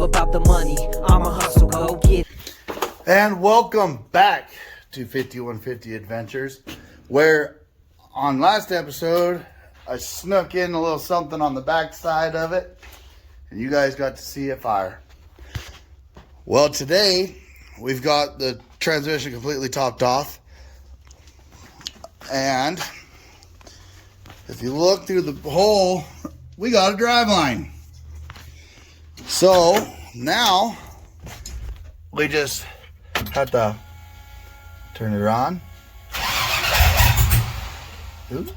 all about the money. I'm a hustle, go get. And welcome back to 5150 Adventures, where on last episode I snuck in a little something on the back side of it, and you guys got to see it fire. Well, today we've got the transmission completely topped off, and if you look through the hole, we got a driveline. So now we just have to turn it on. Ooh.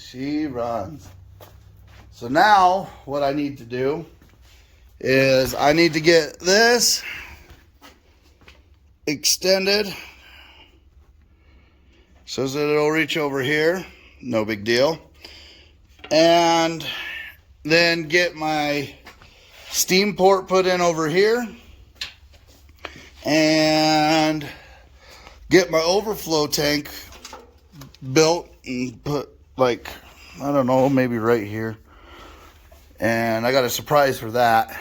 She runs. So now what I need to do is I need to get this extended so that it'll reach over here. No big deal. And then get my steam port put in over here and get my overflow tank built and put, like, I don't know, maybe right here. And I got a surprise for that.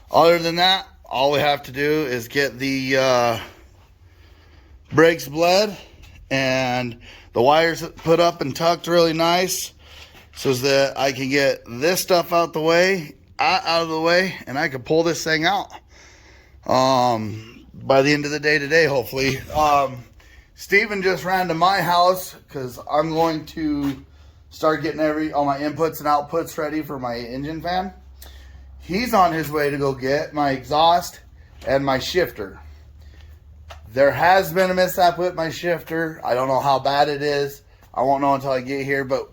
Other than that, all we have to do is get the brakes bled and the wires put up and tucked really nice so that I can get this stuff out of the way, and I can pull this thing out by the end of the day today, hopefully. Steven just ran to my house because I'm going to start getting all my inputs and outputs ready for my engine fan. He's on his way to go get my exhaust and my shifter. There has been a mishap with my shifter. I don't know how bad it is. I won't know until I get here, but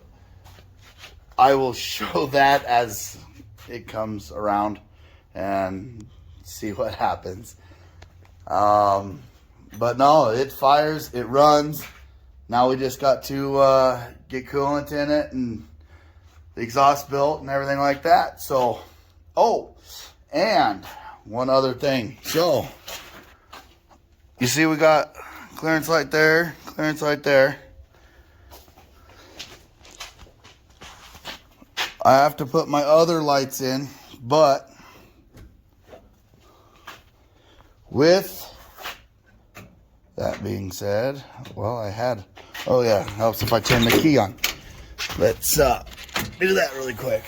I will show that as it comes around and see what happens. But no, it fires, it runs. Now we just got to get coolant in it and the exhaust built and everything like that. So, oh, and one other thing. So, you see we got clearance light there, clearance light there. I have to put my other lights in, but with that being said, well, oh yeah, helps if I turn the key on. Let's do that really quick.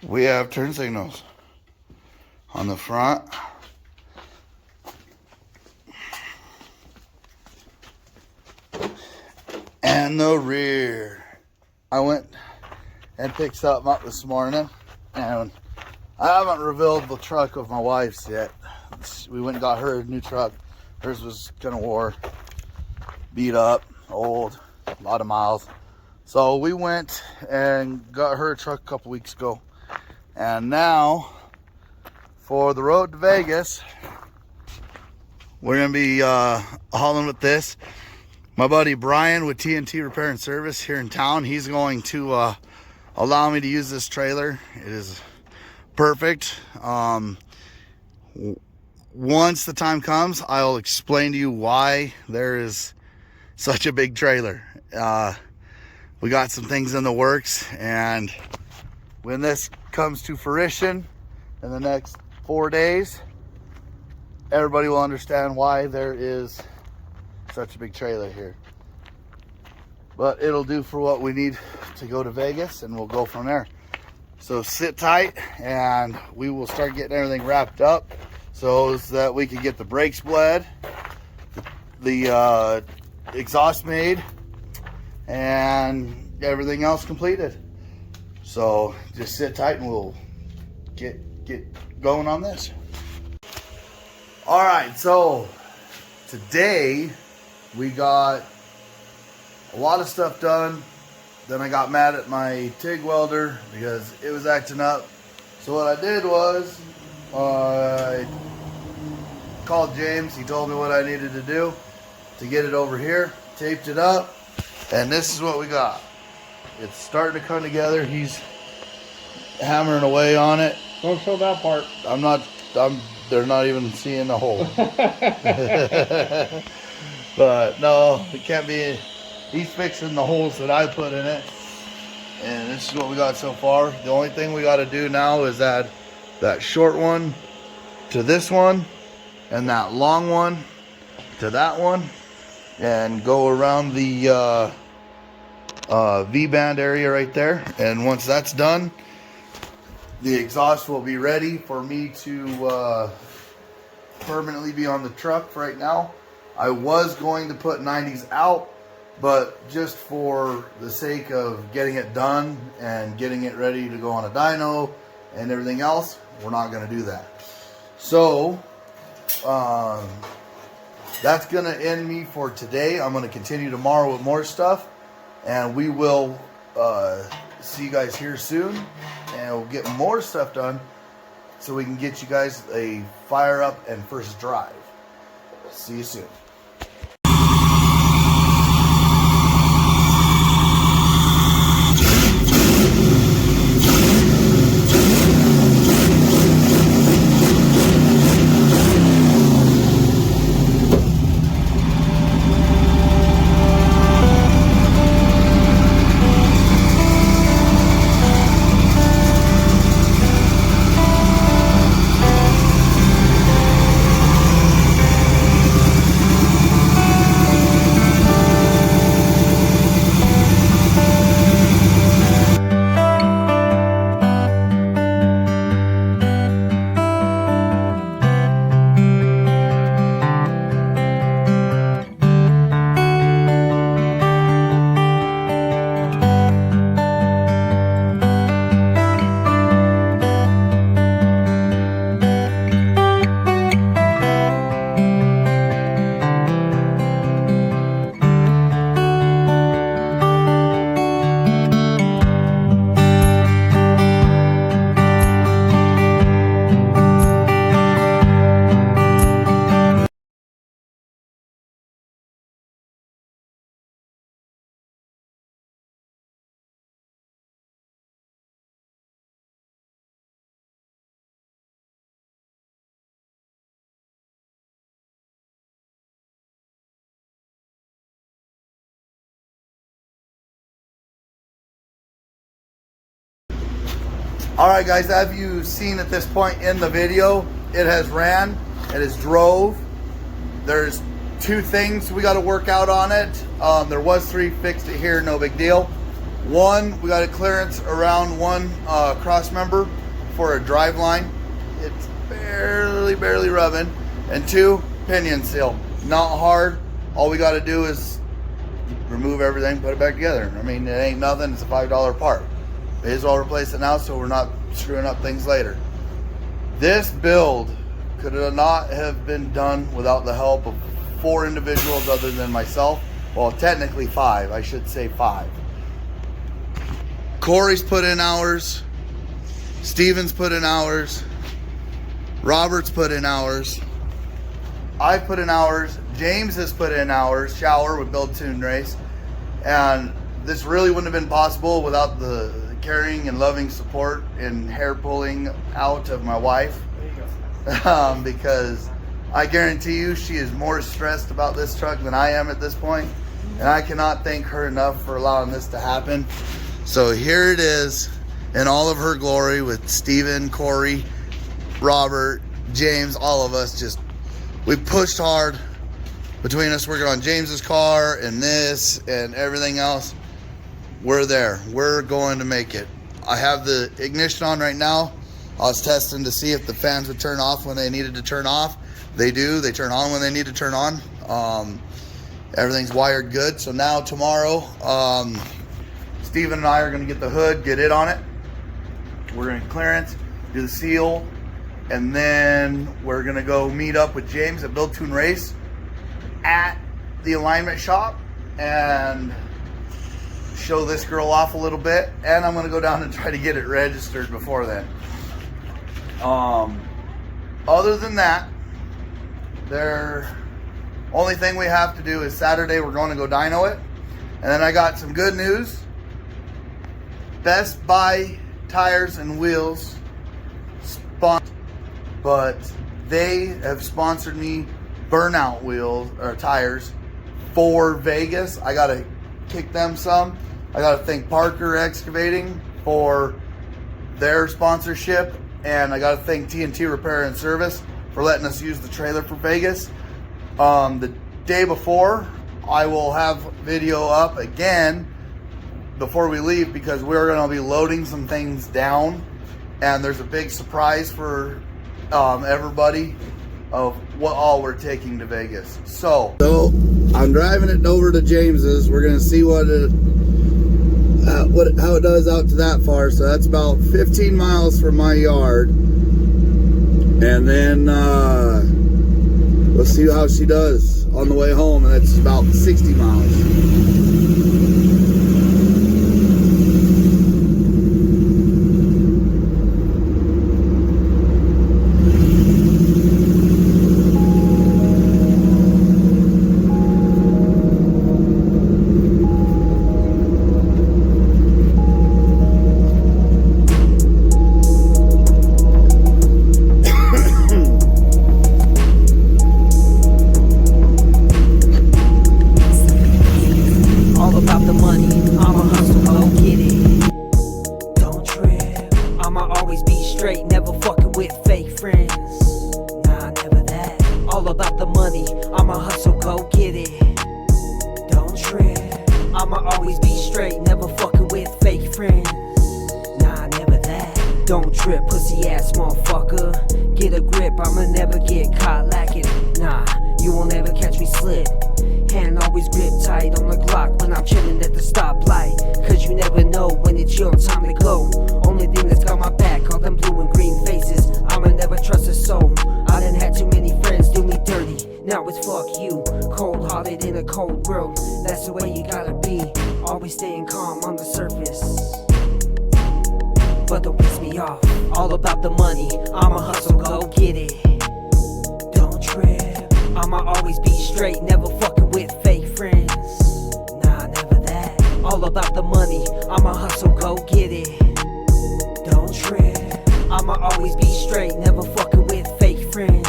We have turn signals on the front. And the rear. I went and picked something up this morning, and I haven't revealed the truck of my wife's yet. We went and got her a new truck. Hers was kind of wore, beat up, old, a lot of miles. So we went and got her a truck a couple weeks ago. And now, for the road to Vegas, we're going to be hauling with this. My buddy Brian with c10 Repair and Service here in town, he's going to allow me to use this trailer. It is perfect. Once the time comes, I'll explain to you why there is such a big trailer. We got some things in the works, and when this comes to fruition in the next 4 days, everybody will understand why there is such a big trailer here. But it'll do for what we need to go to Vegas, and we'll go from there. So sit tight, and we will start getting everything wrapped up so that we can get the brakes bled, the exhaust made, and everything else completed. So just sit tight and we'll get going on this. All right, so today we got a lot of stuff done. Then I got mad at my TIG welder because it was acting up. So what I did was I called James. He told me what I needed to do to get it over here, taped it up, and this is what we got. It's starting to come together. He's hammering away on it. Don't show that part. They're not even seeing the hole. But no, it can't be. He's fixing the holes that I put in it. And this is what we got so far. The only thing we got to do now is add that short one to this one and that long one to that one and go around the V-band area right there. And once that's done, the exhaust will be ready for me to permanently be on the truck. For right now, I was going to put 90s out, but just for the sake of getting it done and getting it ready to go on a dyno and everything else, we're not going to do that. So that's going to end me for today. I'm going to continue tomorrow with more stuff, and we will see you guys here soon, and we'll get more stuff done so we can get you guys a fire up and first drive. See you soon. Alright guys, as you've seen at this point in the video, it has ran, it has drove. There's two things we got to work out on it. There was three, fixed it here, no big deal. One, we got a clearance around one cross member for a drive line. It's barely rubbing. And two, pinion seal. Not hard. All we got to do is remove everything, put it back together. I mean, it ain't nothing. It's a $5 part. May as well replace it now so we're not screwing up things later. This build could not have been done without the help of 4 individuals other than myself. Well, technically 5. I should say 5. Corey's put in hours. Steven's put in hours. Robert's put in hours. I've put in hours. James has put in hours. Shower with Build Tune Race. And this really wouldn't have been possible without the caring and loving support and hair pulling out of my wife. Because I guarantee you she is more stressed about this truck than I am at this point. And I cannot thank her enough for allowing this to happen. So here it is in all of her glory with Steven, Corey, Robert, James, all of us. Just, we pushed hard between us working on James's car and this and everything else. We're there. We're going to make it. I have the ignition on right now. I was testing to see if the fans would turn off when they needed to turn off. They do. They turn on when they need to turn on. Everything's wired good. So now tomorrow, Steven and I are going to get the hood, get it on it, We're gonna clearance, do the seal, and then we're gonna go meet up with James at Build Tune Race at the alignment shop and show this girl off a little bit. And I'm gonna go down and try to get it registered before then. Other than that, only thing we have to do is Saturday we're going to go dyno it. And then I got some good news. Best Buy Tires and Wheels sponsored, but they have sponsored me burnout wheels or tires for Vegas. I gotta kick them some. I gotta thank Parker Excavating for their sponsorship, and I gotta thank TNT Repair and Service for letting us use the trailer for Vegas. The day before, I will have video up again before we leave, because we're going to be loading some things down, and there's a big surprise for everybody of what all we're taking to Vegas. So I'm driving it over to James's. We're going to see how it does out to that far. So that's about 15 miles from my yard, and then we'll see how she does on the way home, and that's about 60 miles. Don't trip, pussy ass motherfucker. Get a grip, I'ma never get caught lacking. Nah, you won't ever catch me slip. Hand always grip tight on the Glock when I'm chillin' at the stoplight. Cause you never know when it's your time to go. Only thing that's got my back, all them blue and green faces. I'ma never trust a soul. I done had too many friends do me dirty. Now it's fuck you, cold-hearted in a cold world. That's the way you gotta be, always staying calm on the surface. But don't piss me off, all about the money. I'ma hustle, go get it. Don't trip, I'ma always be straight, never fucking with fake friends. Nah, never that. All about the money, I'ma hustle, go get it. Don't trip, I'ma always be straight, never fucking with fake friends.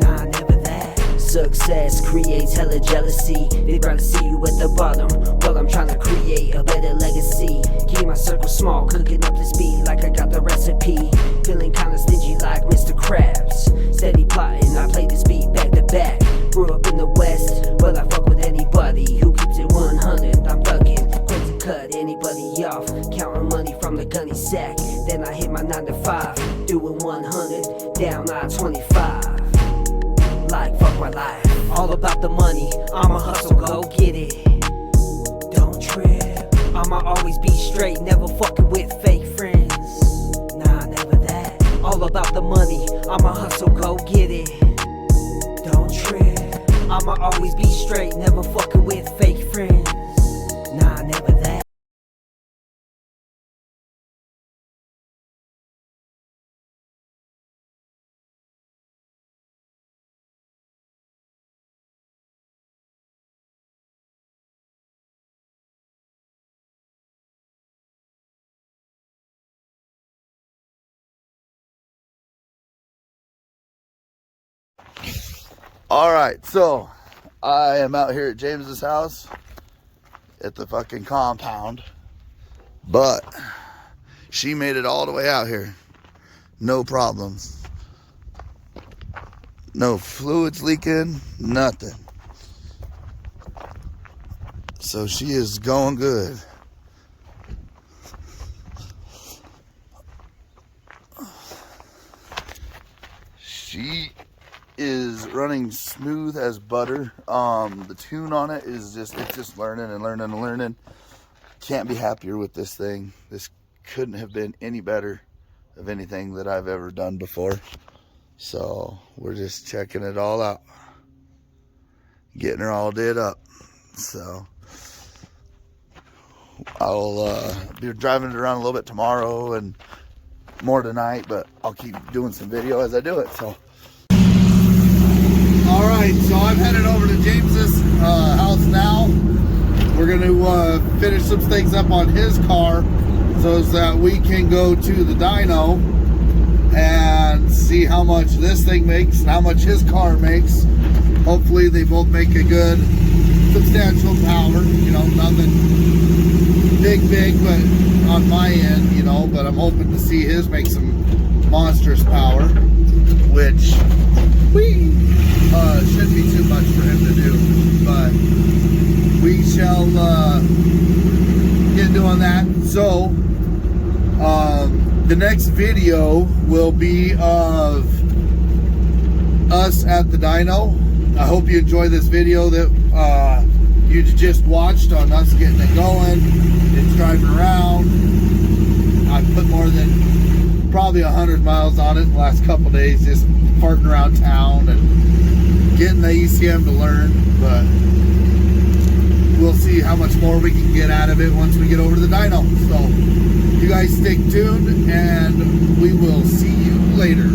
Nah, never that. Success creates hella jealousy. They'd rather see you at the bottom while I'm trying to create a better legacy. Keep my circle small, cooking up this beat like I got the recipe. Feeling kinda stingy like Mr. Krabs. Steady plotting, I play this beat back to back. Grew up in the West, but I fuck with anybody who keeps it 100. I'm thugging, quick to cut anybody off. Counting money from the gunny sack. Then I hit my 9 to 5, doing 100, down I-25. Like fuck my life, all about the money. I'ma hustle, go get it. Don't trip, I'ma always be straight, never fucking with fake friends. Nah, never that. All about the money, I'ma hustle, go get it. Don't trip, I'ma always be straight, never fucking with fake friends. Nah, never that. Alright, so I am out here at James's house at the fucking compound, but she made it all the way out here. No problems. No fluids leaking, nothing. So she is going good. She is running smooth as butter. The tune on it is it's just learning and learning and learning. Can't be happier with this thing. This couldn't have been any better of anything that I've ever done before. So we're just checking it all out, getting her all did up. So I'll be driving it around a little bit tomorrow and more tonight, but I'll keep doing some video as I do it. So all right, so I'm headed over to James's house now. We're going to finish some things up on his car so that we can go to the dyno and see how much this thing makes and how much his car makes. Hopefully they both make a good substantial power, you know, nothing big, but on my end, you know, but I'm hoping to see his make some monstrous power, which shouldn't be too much for him to do, but we shall get doing that. So the next video will be of us at the dyno. I hope you enjoy this video that you just watched on us getting it going. It's driving around. I put more than probably 100 miles on it in the last couple days, just farting around town and getting the ECM to learn, but we'll see how much more we can get out of it once we get over to the dyno. So you guys stay tuned and we will see you later.